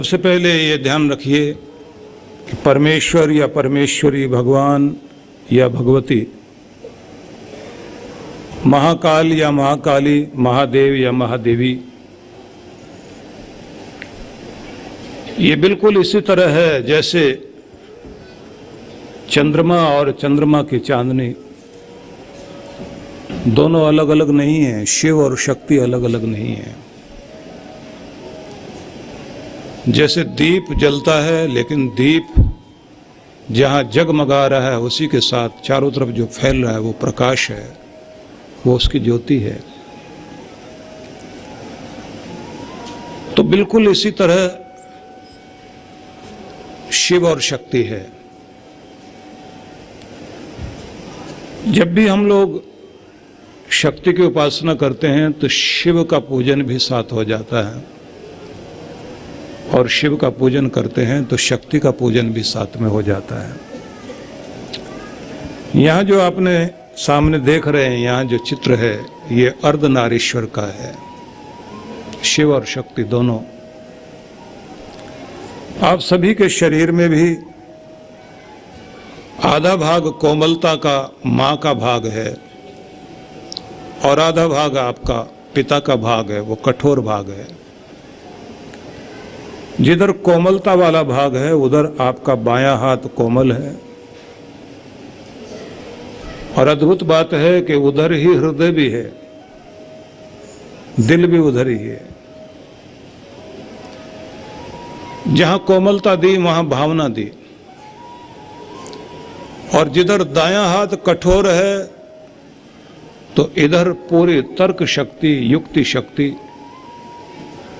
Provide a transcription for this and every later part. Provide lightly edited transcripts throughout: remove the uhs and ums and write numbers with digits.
सबसे पहले ये ध्यान रखिए कि परमेश्वर या परमेश्वरी, भगवान या भगवती, महाकाल या महाकाली, महादेव या महादेवी, ये बिल्कुल इसी तरह है जैसे चंद्रमा और चंद्रमा की चांदनी दोनों अलग अलग नहीं हैं। शिव और शक्ति अलग अलग नहीं है। जैसे दीप जलता है, लेकिन दीप जहाँ जगमगा रहा है उसी के साथ चारों तरफ जो फैल रहा है वो प्रकाश है, वो उसकी ज्योति है। तो बिल्कुल इसी तरह शिव और शक्ति है। जब भी हम लोग शक्ति की उपासना करते हैं तो शिव का पूजन भी साथ हो जाता है, और शिव का पूजन करते हैं तो शक्ति का पूजन भी साथ में हो जाता है। यहाँ जो आपने सामने देख रहे हैं, यहाँ जो चित्र है, ये अर्धनारीश्वर का है, शिव और शक्ति दोनों। आप सभी के शरीर में भी आधा भाग कोमलता का माँ का भाग है और आधा भाग आपका पिता का भाग है, वो कठोर भाग है। जिधर कोमलता वाला भाग है उधर आपका बायां हाथ कोमल है, और अद्भुत बात है कि उधर ही हृदय भी है, दिल भी उधर ही है। जहां कोमलता दी वहां भावना दी, और जिधर दायां हाथ कठोर है तो इधर पूरी तर्क शक्ति, युक्ति शक्ति,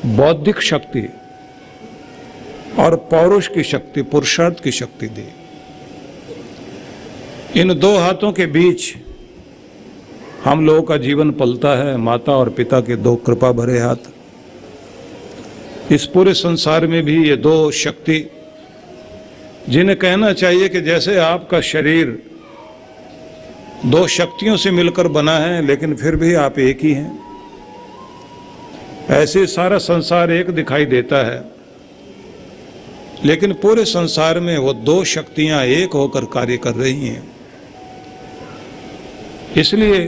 बौद्धिक शक्ति और पौरुष की शक्ति, पुरुषार्थ की शक्ति दी। इन दो हाथों के बीच हम लोगों का जीवन पलता है, माता और पिता के दो कृपा भरे हाथ। इस पूरे संसार में भी ये दो शक्ति, जिन्हें कहना चाहिए कि जैसे आपका शरीर दो शक्तियों से मिलकर बना है, लेकिन फिर भी आप एक ही हैं, ऐसे सारा संसार एक दिखाई देता है, लेकिन पूरे संसार में वो दो शक्तियां एक होकर कार्य कर रही हैं। इसलिए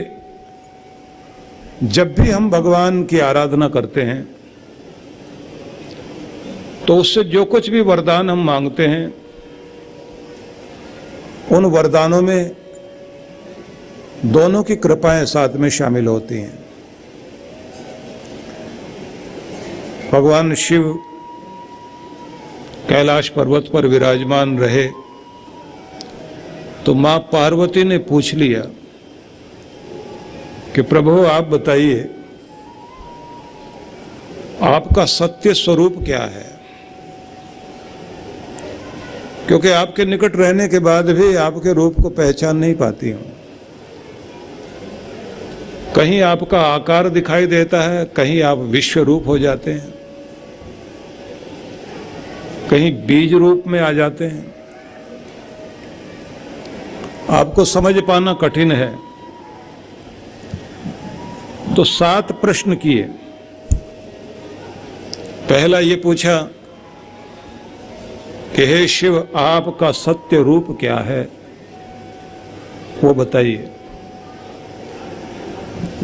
जब भी हम भगवान की आराधना करते हैं तो उससे जो कुछ भी वरदान हम मांगते हैं, उन वरदानों में दोनों की कृपाएं साथ में शामिल होती हैं। भगवान शिव कैलाश पर्वत पर विराजमान रहे तो मां पार्वती ने पूछ लिया कि प्रभु आप बताइए, आपका सत्य स्वरूप क्या है? क्योंकि आपके निकट रहने के बाद भी आपके रूप को पहचान नहीं पाती हूं। कहीं आपका आकार दिखाई देता है, कहीं आप विश्व रूप हो जाते हैं, कहीं बीज रूप में आ जाते हैं। आपको समझ पाना कठिन है। तो 7 प्रश्न किए। पहला ये पूछा कि हे शिव, आपका सत्य रूप क्या है, वो बताइए।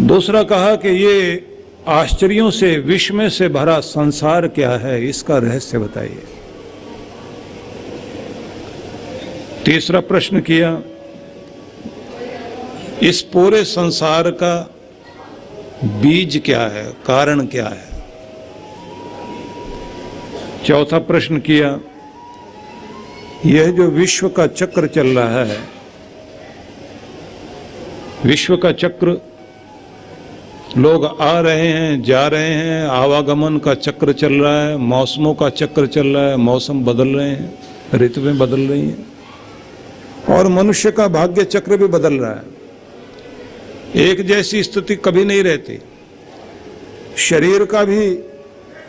दूसरा कहा कि ये आश्चर्यों से, विस्मय से भरा संसार क्या है, इसका रहस्य बताइए। तीसरा प्रश्न किया, इस पूरे संसार का बीज क्या है, कारण क्या है। चौथा प्रश्न किया, यह जो विश्व का चक्र चल रहा है, विश्व का चक्र, लोग आ रहे हैं, जा रहे हैं, आवागमन का चक्र चल रहा है, मौसमों का चक्र चल रहा है, मौसम बदल रहे हैं, ऋतुएं बदल रही हैं, और मनुष्य का भाग्य चक्र भी बदल रहा है। एक जैसी स्थिति कभी नहीं रहती। शरीर का भी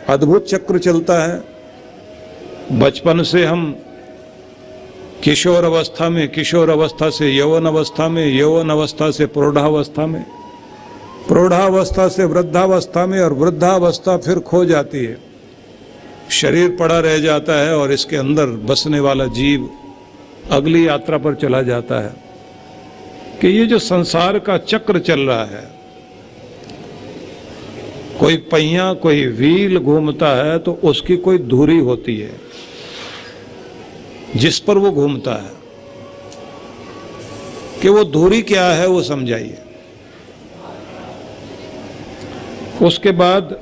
अद्भुत चक्र चलता है। बचपन से हम किशोर अवस्था में, किशोर अवस्था से यौवन अवस्था में, यौवन अवस्था से प्रौढ़ावस्था में, प्रौढ़ावस्था से वृद्धावस्था में, और वृद्धावस्था फिर खो जाती है। शरीर पड़ा रह जाता है और इसके अंदर बसने वाला जीव अगली यात्रा पर चला जाता है। कि ये जो संसार का चक्र चल रहा है, कोई पहिया कोई व्हील घूमता है तो उसकी कोई धुरी होती है जिस पर वो घूमता है। कि वो धुरी क्या है वो समझाइए। उसके बाद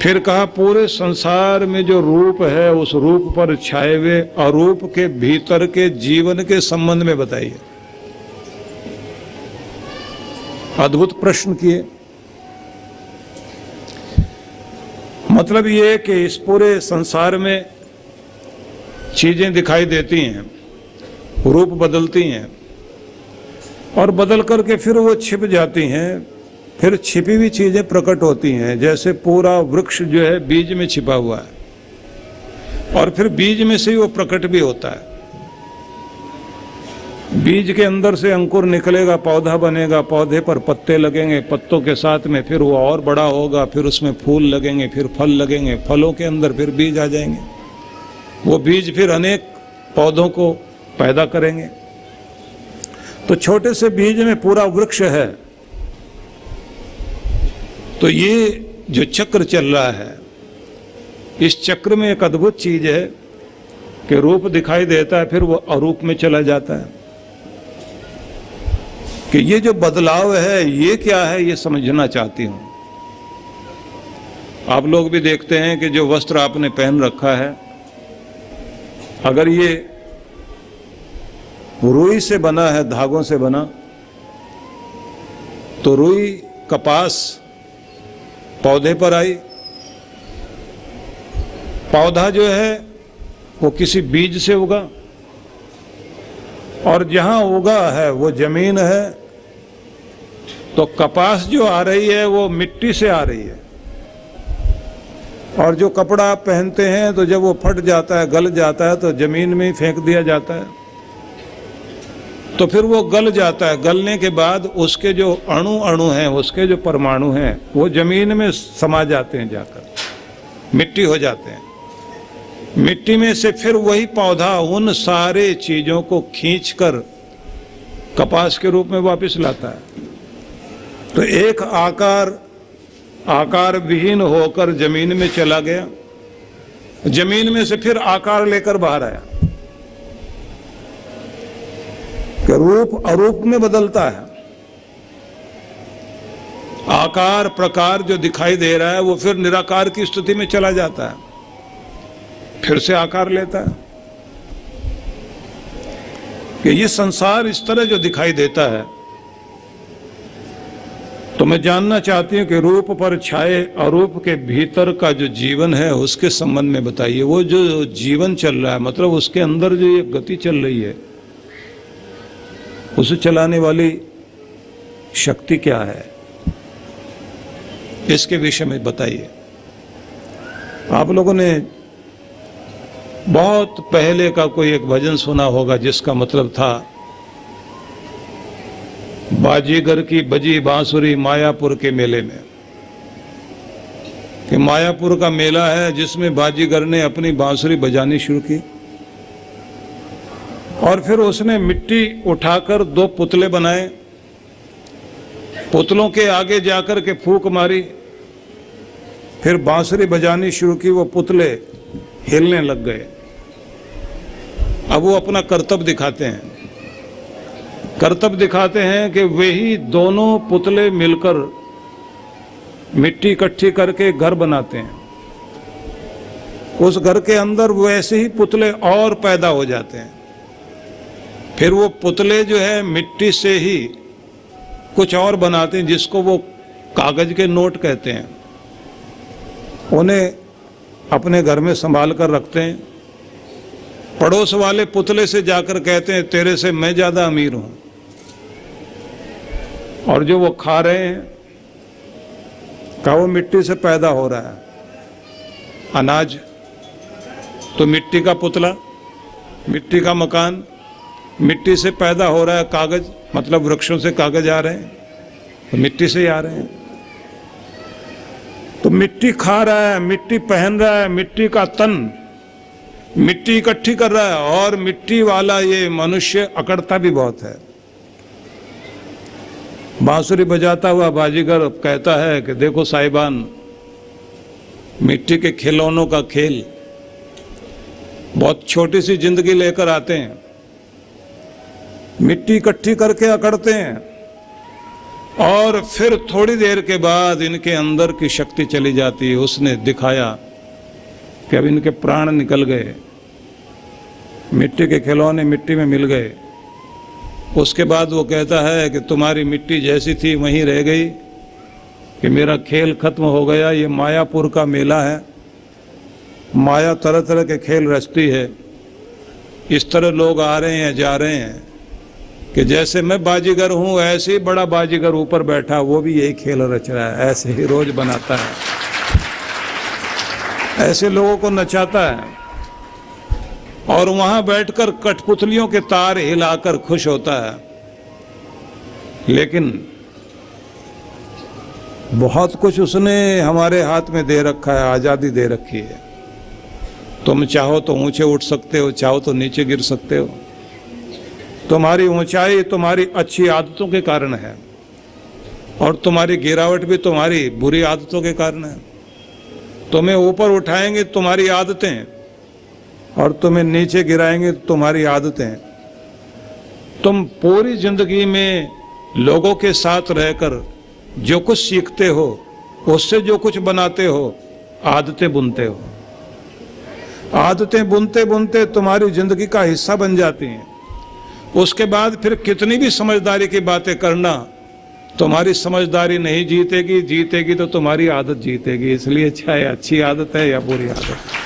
फिर कहा पूरे संसार में जो रूप है उस रूप पर छाए हुए अरूप के भीतर के जीवन के संबंध में बताइए। अद्भुत प्रश्न किए। मतलब ये कि इस पूरे संसार में चीजें दिखाई देती हैं, रूप बदलती हैं और बदल करके फिर वो छिप जाती हैं, फिर छिपी हुई चीजें प्रकट होती हैं। जैसे पूरा वृक्ष जो है बीज में छिपा हुआ है और फिर बीज में से ही वो प्रकट भी होता है। बीज के अंदर से अंकुर निकलेगा, पौधा बनेगा, पौधे पर पत्ते लगेंगे, पत्तों के साथ में फिर वो और बड़ा होगा, फिर उसमें फूल लगेंगे, फिर फल लगेंगे, फलों के अंदर फिर बीज आ जाएंगे। वो बीज फिर अनेक पौधों को पैदा करेंगे। तो छोटे से बीज में पूरा वृक्ष है। तो ये जो चक्र चल रहा है, इस चक्र में एक अद्भुत चीज है कि रूप दिखाई देता है, फिर वो अरूप में चला जाता है। कि ये जो बदलाव है ये क्या है, ये समझना चाहती हूं। आप लोग भी देखते हैं कि जो वस्त्र आपने पहन रखा है, अगर ये रुई से बना है, धागों से बना, तो रुई कपास पौधे पर आई। पौधा जो है वो किसी बीज से उगा और जहां उगा है वो जमीन है। तो कपास जो आ रही है वो मिट्टी से आ रही है। और जो कपड़ा आप पहनते हैं तो जब वो फट जाता है, गल जाता है, तो जमीन में ही फेंक दिया जाता है। तो फिर वो गल जाता है। गलने के बाद उसके जो अणु हैं, उसके जो परमाणु हैं, वो जमीन में समा जाते हैं, जाकर मिट्टी हो जाते हैं। मिट्टी में से फिर वही पौधा उन सारे चीजों को खींचकर कपास के रूप में वापस लाता है। तो एक आकार विहीन होकर जमीन में चला गया, जमीन में से फिर आकार लेकर बाहर आया। कि रूप अरूप में बदलता है। आकार प्रकार जो दिखाई दे रहा है वो फिर निराकार की स्थिति में चला जाता है, फिर से आकार लेता है। कि ये संसार इस तरह जो दिखाई देता है, तो मैं जानना चाहती हूं कि रूप पर छाए अरूप के भीतर का जो जीवन है उसके संबंध में बताइए। वो जो जीवन चल रहा है, मतलब उसके अंदर जो ये गति चल रही है, उसे चलाने वाली शक्ति क्या है, इसके विषय में बताइए। आप लोगों ने बहुत पहले का कोई एक भजन सुना होगा जिसका मतलब था, बाजीगर की बजी बांसुरी मायापुर के मेले में। कि मायापुर का मेला है जिसमें बाजीगर ने अपनी बांसुरी बजानी शुरू की और फिर उसने मिट्टी उठाकर 2 पुतले बनाए। पुतलों के आगे जाकर के फूंक मारी, फिर बांसुरी बजानी शुरू की। वो पुतले हिलने लग गए। अब वो अपना कर्तव्य दिखाते हैं। कर्तव्य दिखाते हैं कि वही दोनों पुतले मिलकर मिट्टी इकट्ठी करके घर बनाते हैं। उस घर के अंदर वैसे ही पुतले और पैदा हो जाते हैं। फिर वो पुतले जो है मिट्टी से ही कुछ और बनाते हैं जिसको वो कागज के नोट कहते हैं। उन्हें अपने घर में संभाल कर रखते हैं। पड़ोस वाले पुतले से जाकर कहते हैं तेरे से मैं ज्यादा अमीर हूं। और जो वो खा रहे हैं का वो मिट्टी से पैदा हो रहा है। अनाज तो मिट्टी का पुतला, मिट्टी का मकान, मिट्टी से पैदा हो रहा है। कागज मतलब वृक्षों से कागज आ रहे हैं, तो मिट्टी से ही आ रहे हैं। तो मिट्टी खा रहा है, मिट्टी पहन रहा है, मिट्टी का तन, मिट्टी इकट्ठी कर रहा है, और मिट्टी वाला ये मनुष्य अकड़ता भी बहुत है। बांसुरी बजाता हुआ बाजीगर कहता है कि देखो साहिबान, मिट्टी के खिलौनों का खेल, बहुत छोटी सी जिंदगी लेकर आते हैं, मिट्टी इकट्ठी करके अकड़ते हैं, और फिर थोड़ी देर के बाद इनके अंदर की शक्ति चली जाती है। उसने दिखाया कि अब इनके प्राण निकल गए, मिट्टी के खिलौने मिट्टी में मिल गए। उसके बाद वो कहता है कि तुम्हारी मिट्टी जैसी थी वहीं रह गई, कि मेरा खेल खत्म हो गया। ये मायापुर का मेला है, माया तरह तरह के खेल रचती है। इस तरह लोग आ रहे हैं, जा रहे हैं, कि जैसे मैं बाजीगर हूं ऐसे ही बड़ा बाजीगर ऊपर बैठा, वो भी यही खेल रच रहा है, ऐसे ही रोज बनाता है, ऐसे लोगों को नचाता है, और वहां बैठकर कठपुतलियों के तार हिलाकर खुश होता है। लेकिन बहुत कुछ उसने हमारे हाथ में दे रखा है, आजादी दे रखी है। तुम चाहो तो ऊंचे उठ सकते हो, चाहो तो नीचे गिर सकते हो। तुम्हारी ऊंचाई तुम्हारी अच्छी आदतों के कारण है, और तुम्हारी गिरावट भी तुम्हारी बुरी आदतों के कारण है। तुम्हें ऊपर उठाएंगे तुम्हारी आदतें, और तुम्हें नीचे गिराएंगे तुम्हारी आदतें। तुम पूरी जिंदगी में लोगों के साथ रहकर जो कुछ सीखते हो, उससे जो कुछ बनाते हो, आदतें बुनते हो। आदतें बुनते बुनते तुम्हारी जिंदगी का हिस्सा बन जाती हैं। उसके बाद फिर कितनी भी समझदारी की बातें करना, तुम्हारी समझदारी नहीं जीतेगी, जीतेगी तो तुम्हारी आदत जीतेगी। इसलिए चाहे अच्छी आदत है या बुरी आदत है,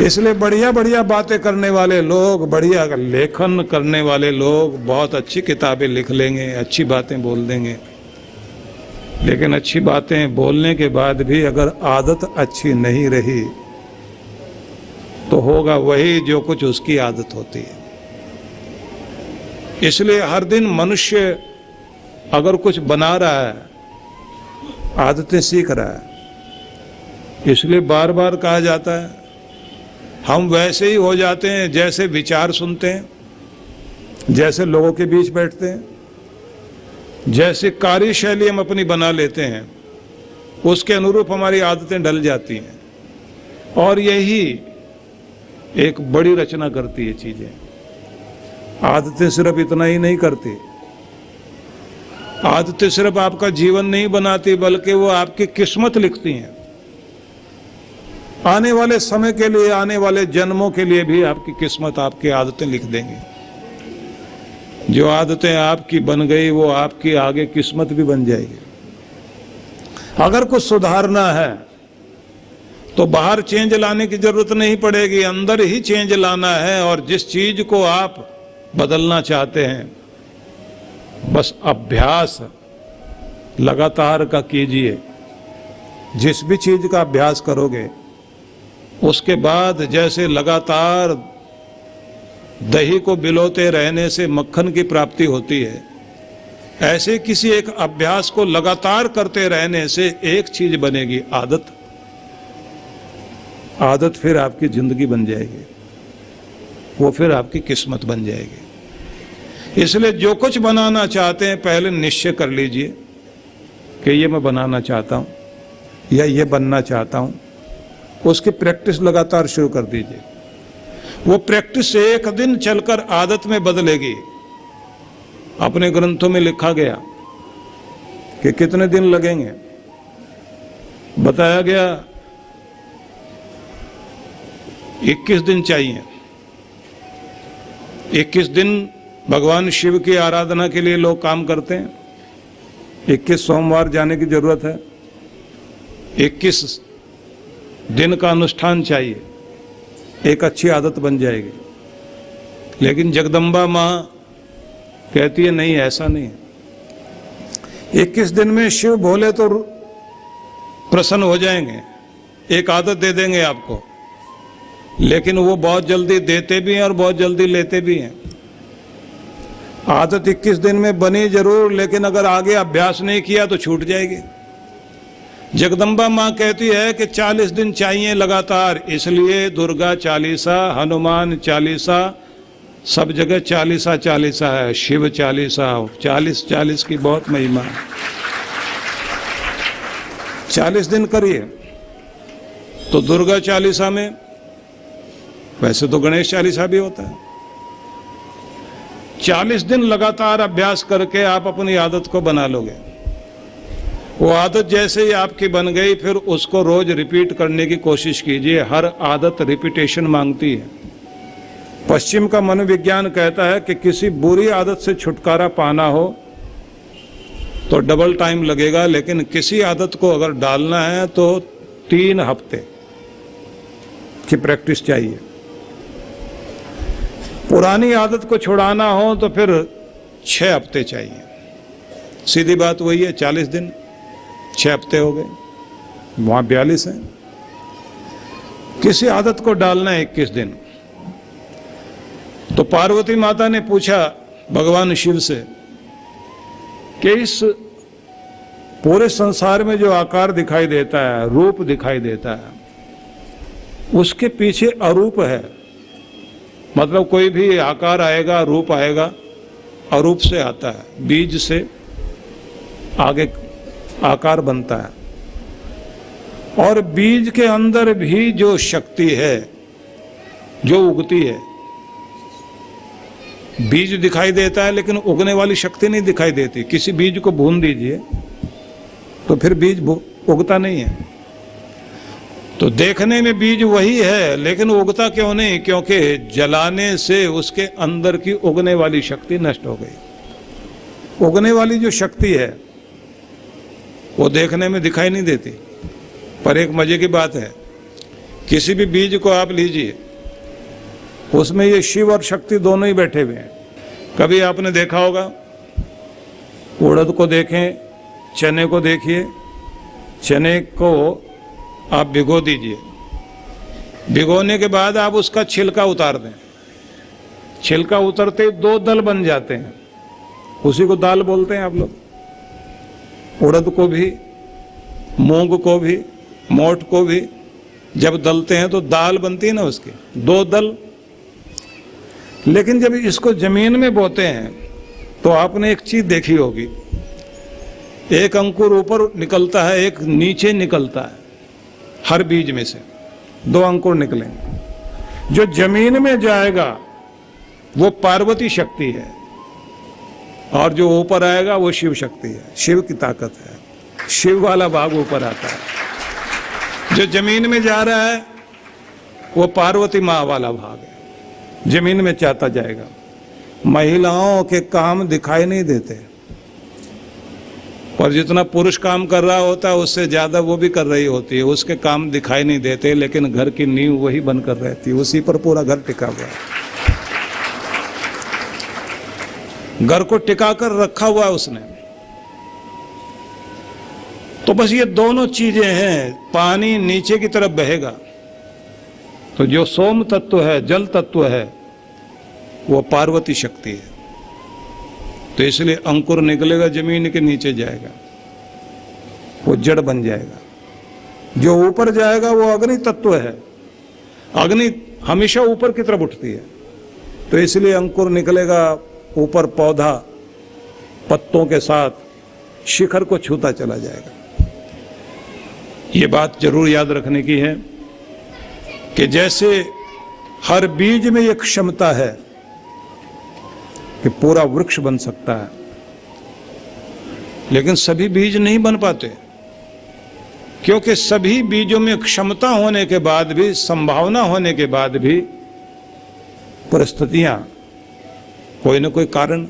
इसलिए बढ़िया बढ़िया बातें करने वाले लोग, बढ़िया लेखन करने वाले लोग बहुत अच्छी किताबें लिख लेंगे, अच्छी बातें बोल देंगे। लेकिन अच्छी बातें बोलने के बाद भी अगर आदत अच्छी नहीं रही तो होगा वही जो कुछ उसकी आदत होती है। इसलिए हर दिन मनुष्य अगर कुछ बना रहा है, आदतें सीख रहा है। इसलिए बार बार कहा जाता है हम वैसे ही हो जाते हैं जैसे विचार सुनते हैं, जैसे लोगों के बीच बैठते हैं, जैसे कार्यशैली हम अपनी बना लेते हैं, उसके अनुरूप हमारी आदतें ढल जाती हैं। और यही एक बड़ी रचना करती है चीजें। आदतें सिर्फ इतना ही नहीं करती, आदतें सिर्फ आपका जीवन नहीं बनाती, बल्कि वो आपकी किस्मत लिखती हैं। आने वाले समय के लिए, आने वाले जन्मों के लिए भी आपकी किस्मत, आपकी आदतें लिख देंगी। जो आदतें आपकी बन गई वो आपकी आगे किस्मत भी बन जाएगी। अगर कुछ सुधारना है तो बाहर चेंज लाने की जरूरत नहीं पड़ेगी, अंदर ही चेंज लाना है। और जिस चीज को आप बदलना चाहते हैं, बस अभ्यास लगातार का कीजिए। जिस भी चीज का अभ्यास करोगे उसके बाद जैसे लगातार दही को बिलोते रहने से मक्खन की प्राप्ति होती है, ऐसे किसी एक अभ्यास को लगातार करते रहने से एक चीज बनेगी, आदत। आदत फिर आपकी जिंदगी बन जाएगी, वो फिर आपकी किस्मत बन जाएगी। इसलिए जो कुछ बनाना चाहते हैं पहले निश्चय कर लीजिए कि ये मैं बनाना चाहता हूँ या ये बनना चाहता हूँ। उसकी प्रैक्टिस लगातार शुरू कर दीजिए। वो प्रैक्टिस एक दिन चलकर आदत में बदलेगी। अपने ग्रंथों में लिखा गया कि कितने दिन लगेंगे, बताया गया 21 दिन चाहिए। 21 दिन भगवान शिव की आराधना के लिए लोग काम करते हैं। 21 सोमवार जाने की जरूरत है, 21 दिन का अनुष्ठान चाहिए, एक अच्छी आदत बन जाएगी। लेकिन जगदम्बा माँ कहती है नहीं, ऐसा नहीं है। 21 दिन में शिव भोले तो प्रसन्न हो जाएंगे, एक आदत दे देंगे आपको। लेकिन वो बहुत जल्दी देते भी हैं और बहुत जल्दी लेते भी हैं। आदत 21 दिन में बनी जरूर, लेकिन अगर आगे अभ्यास नहीं किया तो छूट जाएगी। जगदम्बा माँ कहती है कि 40 दिन चाहिए लगातार, इसलिए दुर्गा चालीसा, हनुमान चालीसा, सब जगह चालीसा चालीसा है, शिव चालीसा, 40 की बहुत महिमा है। 40 दिन करिए तो दुर्गा चालीसा में, वैसे तो गणेश चालीसा भी होता है। 40 दिन लगातार अभ्यास करके आप अपनी आदत को बना लोगे। वो आदत जैसे ही आपकी बन गई, फिर उसको रोज रिपीट करने की कोशिश कीजिए। हर आदत रिपीटेशन मांगती है। पश्चिम का मनोविज्ञान कहता है कि किसी बुरी आदत से छुटकारा पाना हो तो डबल टाइम लगेगा, लेकिन किसी आदत को अगर डालना है तो 3 हफ्ते की प्रैक्टिस चाहिए। पुरानी आदत को छुड़ाना हो तो फिर 6 हफ्ते चाहिए। सीधी बात वही है, 40 दिन 6 हफ्ते हो गए, वहां 42 है। किसी आदत को डालना है 21 दिन। तो पार्वती माता ने पूछा भगवान शिव से कि इस पूरे संसार में जो आकार दिखाई देता है, रूप दिखाई देता है, उसके पीछे अरूप है। मतलब कोई भी आकार आएगा, रूप आएगा, अरूप से आता है, बीज से आगे आकार बनता है। और बीज के अंदर भी जो शक्ति है, जो उगती है, बीज दिखाई देता है लेकिन उगने वाली शक्ति नहीं दिखाई देती। किसी बीज को भून दीजिए तो फिर बीज उगता नहीं है। तो देखने में बीज वही है लेकिन उगता क्यों नहीं? क्योंकि जलाने से उसके अंदर की उगने वाली शक्ति नष्ट हो गई। उगने वाली जो शक्ति है वो देखने में दिखाई नहीं देती। पर एक मजे की बात है, किसी भी बीज को आप लीजिए, उसमें ये शिव और शक्ति दोनों ही बैठे हुए हैं। कभी आपने देखा होगा, उड़द को देखें, चने को देखिए, चने को आप भिगो दीजिए, भिगोने के बाद आप उसका छिलका उतार दें, छिलका उतरते ही 2 दल बन जाते हैं, उसी को दाल बोलते हैं आप लोग। उड़द को भी, मूंग को भी, मोठ को भी जब दलते हैं तो दाल बनती है ना उसकी, 2 दल। लेकिन जब इसको जमीन में बोते हैं तो आपने एक चीज देखी होगी, एक अंकुर ऊपर निकलता है, एक नीचे निकलता है। हर बीज में से 2 अंकुर निकलेंगे। जो जमीन में जाएगा वो पार्वती शक्ति है और जो ऊपर आएगा वो शिव शक्ति है, शिव की ताकत है। शिव वाला भाग ऊपर आता है। जो जमीन में जा रहा है वो पार्वती माँ वाला भाग है, जमीन में चाहता जाएगा। महिलाओं के काम दिखाई नहीं देते, पर जितना पुरुष काम कर रहा होता है उससे ज्यादा वो भी कर रही होती है। उसके काम दिखाई नहीं देते लेकिन घर की नींव वही बनकर रहती है, उसी पर पूरा घर टिका हुआ है। घर को टिका कर रखा हुआ है उसने। तो बस ये दोनों चीजें हैं। पानी नीचे की तरफ बहेगा तो जो सोम तत्व है, जल तत्व है, वो पार्वती शक्ति है। तो इसलिए अंकुर निकलेगा, जमीन के नीचे जाएगा, वो जड़ बन जाएगा। जो ऊपर जाएगा वो अग्नि तत्व है। अग्नि हमेशा ऊपर की तरफ उठती है, तो इसलिए अंकुर निकलेगा, ऊपर पौधा पत्तों के साथ शिखर को छूता चला जाएगा। ये बात जरूर याद रखने की है कि जैसे हर बीज में एक क्षमता है कि पूरा वृक्ष बन सकता है, लेकिन सभी बीज नहीं बन पाते, क्योंकि सभी बीजों में क्षमता होने के बाद भी, संभावना होने के बाद भी, परिस्थितियां, कोई ना कोई कारण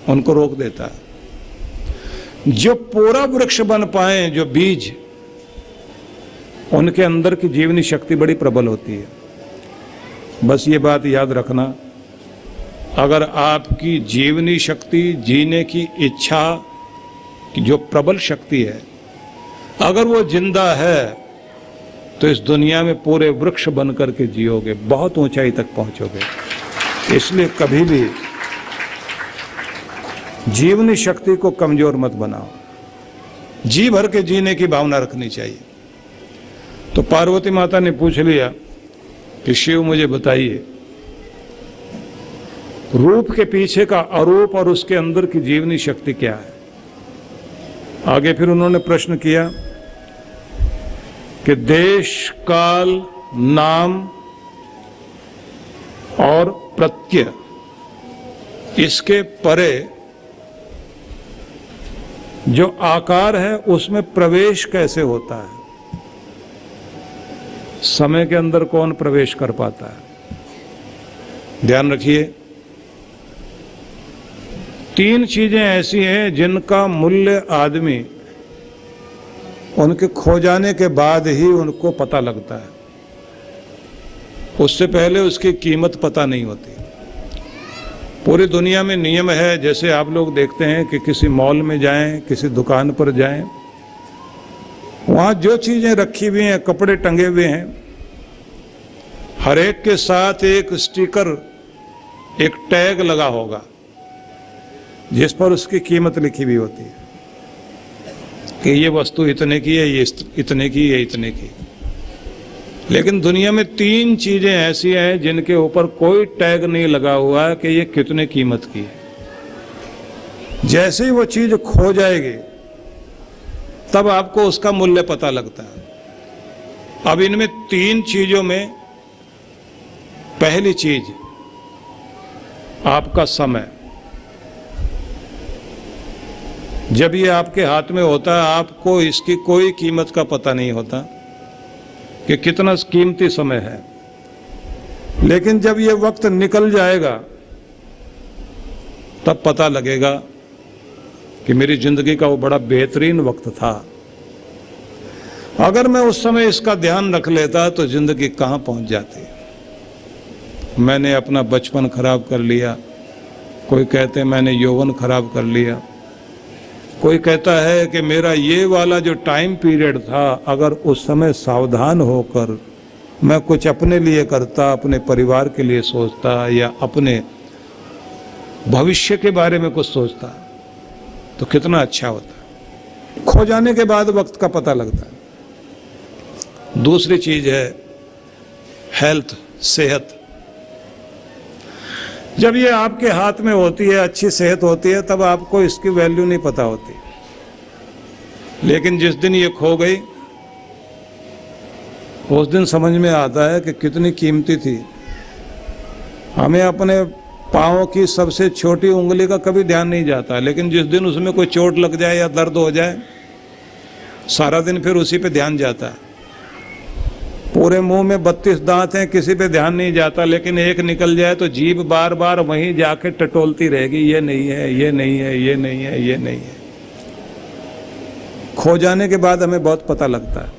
उनको रोक देता है। जो पूरा वृक्ष बन पाए, जो बीज, उनके अंदर की जीवनी शक्ति बड़ी प्रबल होती है। बस ये बात याद रखना, अगर आपकी जीवनी शक्ति, जीने की इच्छा की जो प्रबल शक्ति है, अगर वो जिंदा है तो इस दुनिया में पूरे वृक्ष बन करके जियोगे, बहुत ऊंचाई तक पहुंचोगे। इसलिए कभी भी जीवनी शक्ति को कमजोर मत बनाओ। जी भर के जीने की भावना रखनी चाहिए। तो पार्वती माता ने पूछ लिया कि शिव मुझे बताइए, रूप के पीछे का अरूप और उसके अंदर की जीवनी शक्ति क्या है। आगे फिर उन्होंने प्रश्न किया कि देश, काल, नाम और प्रत्यय, इसके परे जो आकार है उसमें प्रवेश कैसे होता है। समय के अंदर कौन प्रवेश कर पाता है। ध्यान रखिए, 3 चीजें ऐसी हैं जिनका मूल्य आदमी उनके खो जाने के बाद ही उनको पता लगता है, उससे पहले उसकी कीमत पता नहीं होती। पूरी दुनिया में नियम है, जैसे आप लोग देखते हैं कि किसी मॉल में जाएं, किसी दुकान पर जाएं, वहाँ जो चीज़ें रखी हुई हैं, कपड़े टंगे हुए हैं, हर एक के साथ एक स्टिकर, एक टैग लगा होगा जिस पर उसकी कीमत लिखी हुई होती है कि ये वस्तु इतने की है, ये इतने की, ये इतने की। लेकिन दुनिया में 3 चीजें ऐसी हैं जिनके ऊपर कोई टैग नहीं लगा हुआ है कि ये कितने कीमत की है। जैसे ही वो चीज खो जाएगी तब आपको उसका मूल्य पता लगता है। अब इनमें 3 चीजों में पहली चीज आपका समय। जब ये आपके हाथ में होता है आपको इसकी कोई कीमत का पता नहीं होता कि कितना कीमती समय है। लेकिन जब ये वक्त निकल जाएगा तब पता लगेगा कि मेरी जिंदगी का वो बड़ा बेहतरीन वक्त था। अगर मैं उस समय इसका ध्यान रख लेता तो जिंदगी कहाँ पहुंच जाती। मैंने अपना बचपन खराब कर लिया, कोई कहते हैं मैंने यौवन खराब कर लिया, कोई कहता है कि मेरा ये वाला जो टाइम पीरियड था, अगर उस समय सावधान होकर मैं कुछ अपने लिए करता, अपने परिवार के लिए सोचता या अपने भविष्य के बारे में कुछ सोचता तो कितना अच्छा होता। खो जाने के बाद वक्त का पता लगता है। दूसरी चीज है हेल्थ, सेहत। जब ये आपके हाथ में होती है, अच्छी सेहत होती है, तब आपको इसकी वैल्यू नहीं पता होती। लेकिन जिस दिन ये खो गई उस दिन समझ में आता है कि कितनी कीमती थी। हमें अपने पाँव की सबसे छोटी उंगली का कभी ध्यान नहीं जाता, लेकिन जिस दिन उसमें कोई चोट लग जाए या दर्द हो जाए सारा दिन फिर उसी पे ध्यान जाता है। पूरे मुंह में 32 दांत हैं, किसी पे ध्यान नहीं जाता, लेकिन एक निकल जाए तो जीभ बार बार वहीं जाके टटोलती रहेगी, ये नहीं है, ये नहीं है, ये नहीं है, ये नहीं है। खो जाने के बाद हमें बहुत पता लगता है।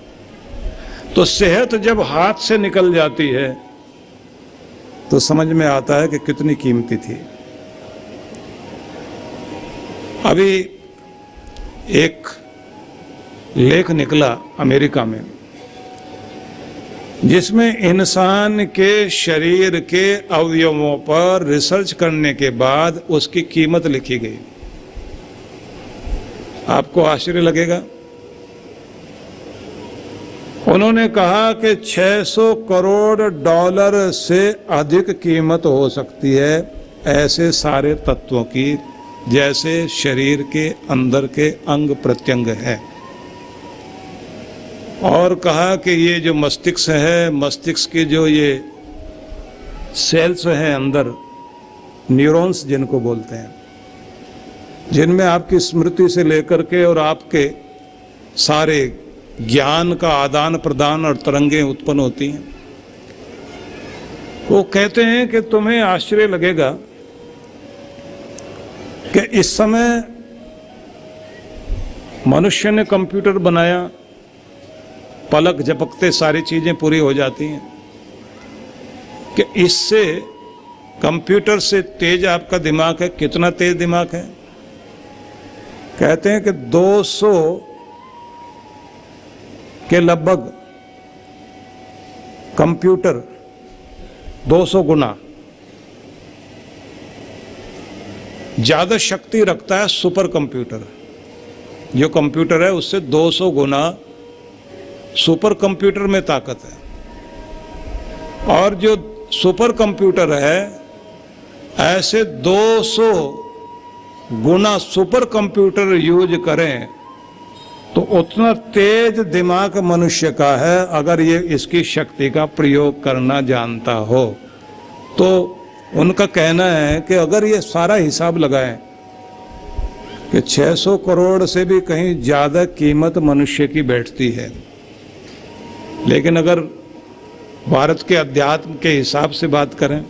तो सेहत जब हाथ से निकल जाती है तो समझ में आता है कि कितनी कीमती थी। अभी एक लेख निकला अमेरिका में जिसमें इंसान के शरीर के अवयवों पर रिसर्च करने के बाद उसकी कीमत लिखी गई। आपको आश्चर्य लगेगा। उन्होंने कहा कि 600 करोड़ डॉलर से अधिक कीमत हो सकती है ऐसे सारे तत्वों की जैसे शरीर के अंदर के अंग प्रत्यंग हैं। और कहा कि ये जो मस्तिष्क है, मस्तिष्क के जो ये सेल्स हैं अंदर, न्यूरॉन्स जिनको बोलते हैं, जिनमें आपकी स्मृति से लेकर के और आपके सारे ज्ञान का आदान प्रदान और तरंगें उत्पन्न होती हैं। वो कहते हैं कि तुम्हें आश्चर्य लगेगा कि इस समय मनुष्य ने कंप्यूटर बनाया, पलक झपकते सारी चीजें पूरी हो जाती हैं, कि इससे कंप्यूटर से तेज आपका दिमाग है। कितना तेज दिमाग है? कहते हैं कि 200 के लगभग कंप्यूटर 200 गुना ज्यादा शक्ति रखता है सुपर कंप्यूटर, जो कंप्यूटर है उससे 200 गुना सुपर कंप्यूटर में ताकत है। और जो सुपर कंप्यूटर है ऐसे 200 गुना सुपर कंप्यूटर यूज करें तो उतना तेज दिमाग मनुष्य का है। अगर ये इसकी शक्ति का प्रयोग करना जानता हो तो उनका कहना है कि अगर ये सारा हिसाब लगाएं कि 600 करोड़ से भी कहीं ज़्यादा कीमत मनुष्य की बैठती है, लेकिन अगर भारत के अध्यात्म के हिसाब से बात करें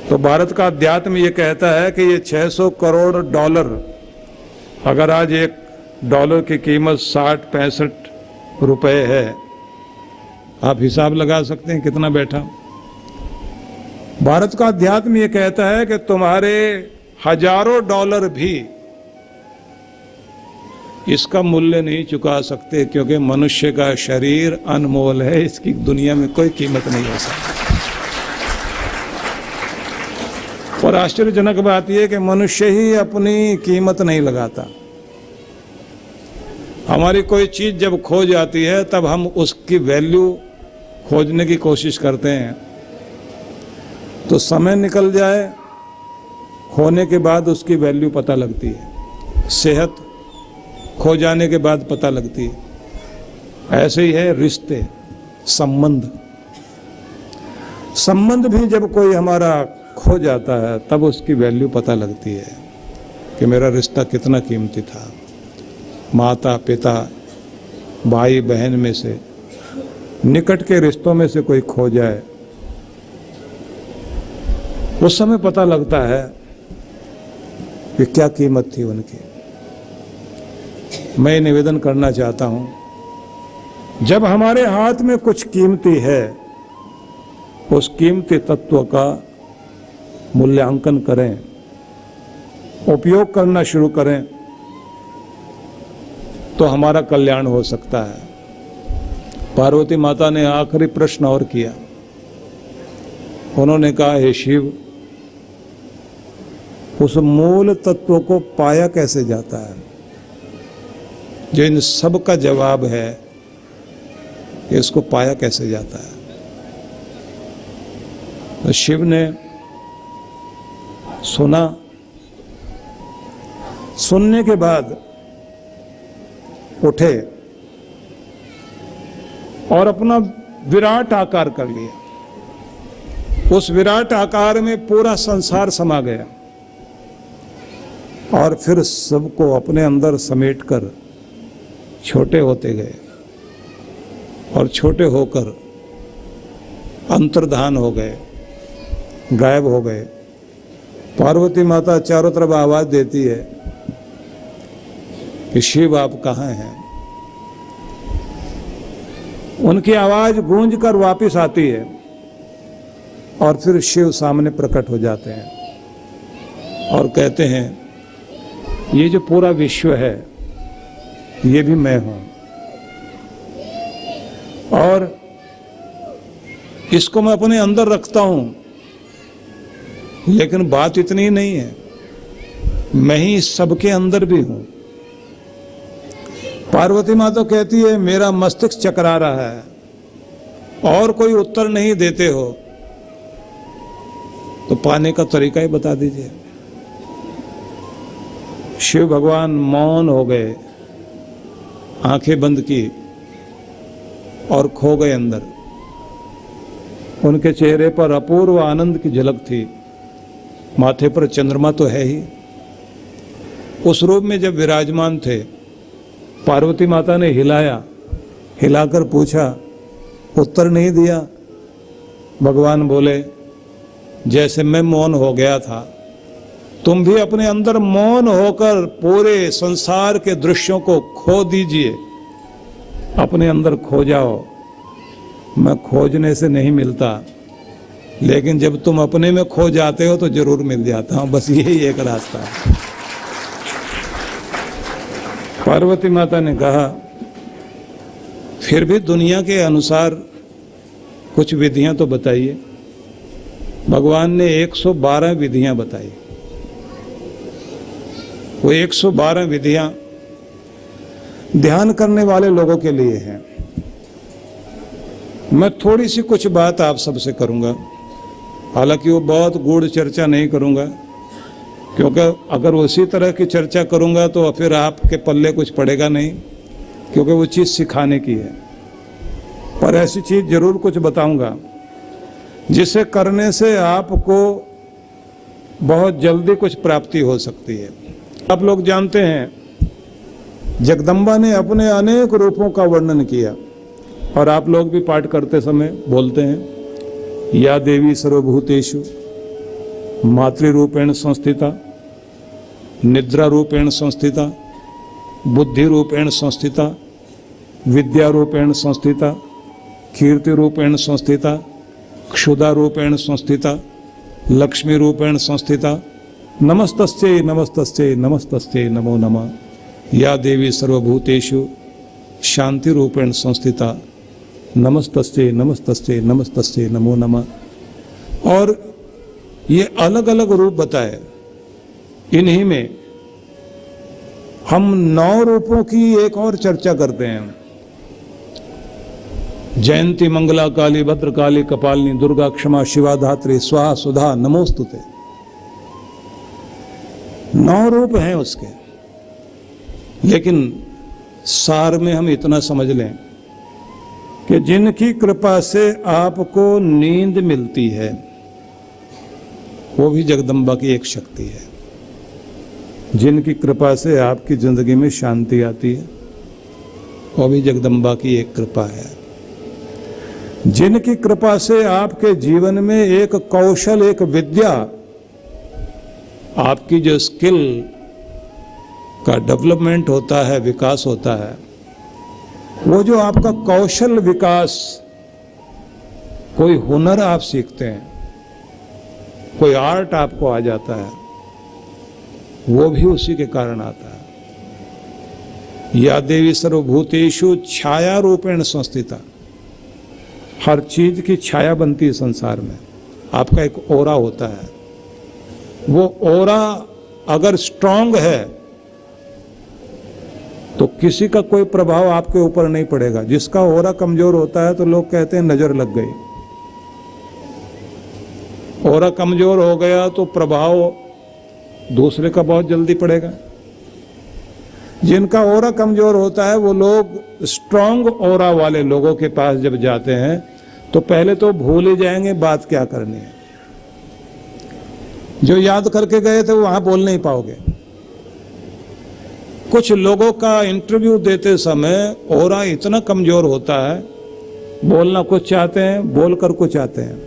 तो भारत का अध्यात्म ये कहता है कि ये 600 करोड़ डॉलर, अगर आज एक डॉलर की कीमत 60-65 रुपए है, आप हिसाब लगा सकते हैं कितना बैठा। भारत का अध्यात्म ये कहता है कि तुम्हारे हजारों डॉलर भी इसका मूल्य नहीं चुका सकते, क्योंकि मनुष्य का शरीर अनमोल है, इसकी दुनिया में कोई कीमत नहीं हो सकती। और आश्चर्यजनक बात यह कि मनुष्य ही अपनी कीमत नहीं लगाता। हमारी कोई चीज जब खो जाती है तब हम उसकी वैल्यू खोजने की कोशिश करते हैं, तो समय निकल जाए, खोने के बाद उसकी वैल्यू पता लगती है, सेहत खो जाने के बाद पता लगती है। ऐसे ही है रिश्ते, संबंध भी जब कोई हमारा खो जाता है तब उसकी वैल्यू पता लगती है कि मेरा रिश्ता कितना कीमती था। माता पिता, भाई बहन में से, निकट के रिश्तों में से कोई खो जाए, उस समय पता लगता है कि क्या कीमत थी उनकी। मैं निवेदन करना चाहता हूं, जब हमारे हाथ में कुछ कीमती है, उस कीमती तत्व का मूल्यांकन करें, उपयोग करना शुरू करें, तो हमारा कल्याण हो सकता है। पार्वती माता ने आखिरी प्रश्न और किया। उन्होंने कहा, हे शिव, उस मूल तत्व को पाया कैसे जाता है जो इन सब का जवाब है कि इसको पाया कैसे जाता है। तो शिव ने सुना, सुनने के बाद उठे और अपना विराट आकार कर लिया। उस विराट आकार में पूरा संसार समा गया और फिर सबको अपने अंदर समेटकर छोटे होते गए और छोटे होकर अंतर्धान हो गए, गायब हो गए। पार्वती माता चारों तरफ आवाज देती है कि शिव आप कहाँ हैं। उनकी आवाज गूंज कर वापिस आती है और फिर शिव सामने प्रकट हो जाते हैं और कहते हैं, ये जो पूरा विश्व है ये भी मैं हूं और इसको मैं अपने अंदर रखता हूं, लेकिन बात इतनी ही नहीं है, मैं ही सबके अंदर भी हूं। पार्वती माँ तो कहती है, मेरा मस्तिष्क चकरा रहा है और कोई उत्तर नहीं देते हो तो पाने का तरीका ही बता दीजिए। शिव भगवान मौन हो गए, आंखें बंद की और खो गए अंदर। उनके चेहरे पर अपूर्व आनंद की झलक थी, माथे पर चंद्रमा तो है ही। उस रूप में जब विराजमान थे, पार्वती माता ने हिलाया, हिलाकर पूछा, उत्तर नहीं दिया। भगवान बोले, जैसे मैं मौन हो गया था, तुम भी अपने अंदर मौन होकर पूरे संसार के दृश्यों को खो दीजिए, अपने अंदर खो जाओ। मैं खोजने से नहीं मिलता, लेकिन जब तुम अपने में खो जाते हो तो जरूर मिल जाता हूं। बस यही एक रास्ता है। पार्वती माता ने कहा, फिर भी दुनिया के अनुसार कुछ विधियां तो बताइए। भगवान ने 112 विधियां बताई। वो 112 विधियां ध्यान करने वाले लोगों के लिए है। मैं थोड़ी सी कुछ बात आप सबसे करूंगा, हालांकि वो बहुत गूढ़ चर्चा नहीं करूंगा, क्योंकि अगर उसी तरह की चर्चा करूंगा तो फिर आपके पल्ले कुछ पड़ेगा नहीं, क्योंकि वो चीज़ सिखाने की है। पर ऐसी चीज़ जरूर कुछ बताऊंगा जिसे करने से आपको बहुत जल्दी कुछ प्राप्ति हो सकती है। आप लोग जानते हैं जगदम्बा ने अपने अनेक रूपों का वर्णन किया, और आप लोग भी पाठ करते समय बोलते हैं, या देवी सर्वभूतेषु मातृरूपेण संस्थिता, निद्रा रूपेण संस्थिता, बुद्धि रूपेण संस्थिता, विद्या रूपेण संस्थिता, कीर्ति रूपेण संस्थिता, क्षुधा रूपेण संस्थिता, लक्ष्मी रूपेण संस्थिता, नमस्तस्यै नमस्तस्यै नमस्तस्यै नमो नमः। या देवी सर्वभूतेषु शांति रूपेण संस्थिता, नमस्तस्यै नमस्तस्यै नमस्तस्यै नमो नमः। और ये अलग अलग रूप बताए। इन्हीं में हम 9 रूपों की एक और चर्चा करते हैं। जयंती मंगला काली भद्रकाली कपालिनी दुर्गा क्षमा शिवा धात्री स्वाहा सुधा नमोस्तुते। 9 रूप हैं उसके, लेकिन सार में हम इतना समझ लें कि जिनकी कृपा से आपको नींद मिलती है वो भी जगदम्बा की एक शक्ति है। जिनकी कृपा से आपकी जिंदगी में शांति आती है वो भी जगदम्बा की एक कृपा है। जिनकी कृपा से आपके जीवन में एक कौशल, एक विद्या, आपकी जो स्किल का डेवलपमेंट होता है, विकास होता है, वो जो आपका कौशल विकास, कोई हुनर आप सीखते हैं, कोई आर्ट आपको आ जाता है, वो भी उसी के कारण आता है। या देवी सर्वभूतेषु छाया रूपेण संस्थिता। हर चीज की छाया बनती है संसार में। आपका एक ओरा होता है, वो ओरा अगर स्ट्रांग है तो किसी का कोई प्रभाव आपके ऊपर नहीं पड़ेगा। जिसका ओरा कमजोर होता है तो लोग कहते हैं नजर लग गई। ओरा कमजोर हो गया तो प्रभाव दूसरे का बहुत जल्दी पड़ेगा। जिनका ओरा कमजोर होता है वो लोग स्ट्रांग ओरा वाले लोगों के पास जब जाते हैं तो पहले तो भूल ही जाएंगे बात क्या करनी है। जो याद करके गए थे वो वहां बोल नहीं पाओगे। कुछ लोगों का इंटरव्यू देते समय ओरा इतना कमजोर होता है, बोलना कुछ चाहते हैं, बोलकर कुछ आते हैं।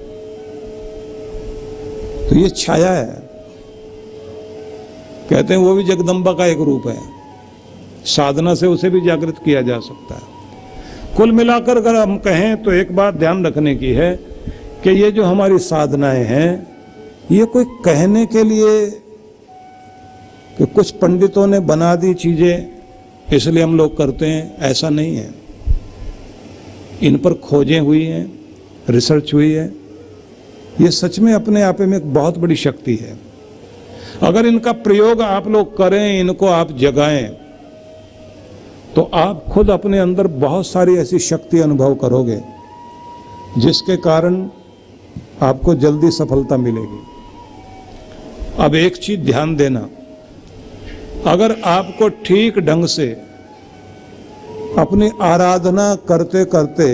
तो ये छाया है, कहते हैं वो भी जगदम्बा का एक रूप है। साधना से उसे भी जागृत किया जा सकता है। कुल मिलाकर अगर हम कहें तो एक बात ध्यान रखने की है कि ये जो हमारी साधनाएं हैं ये कोई कहने के लिए कि कुछ पंडितों ने बना दी चीजें इसलिए हम लोग करते हैं, ऐसा नहीं है। इन पर खोजें हुई हैं, रिसर्च हुई है। ये सच में अपने आप में एक बहुत बड़ी शक्ति है। अगर इनका प्रयोग आप लोग करें, इनको आप जगाएं, तो आप खुद अपने अंदर बहुत सारी ऐसी शक्ति अनुभव करोगे जिसके कारण आपको जल्दी सफलता मिलेगी। अब एक चीज ध्यान देना, अगर आपको ठीक ढंग से अपनी आराधना करते करते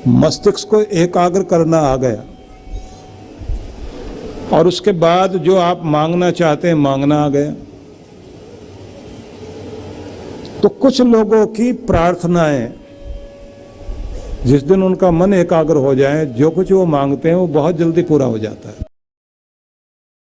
मस्तिष्क को एकाग्र करना आ गया और उसके बाद जो आप मांगना चाहते हैं मांगना आ गया, तो कुछ लोगों की प्रार्थनाएं जिस दिन उनका मन एकाग्र हो जाए, जो कुछ वो मांगते हैं वो बहुत जल्दी पूरा हो जाता है।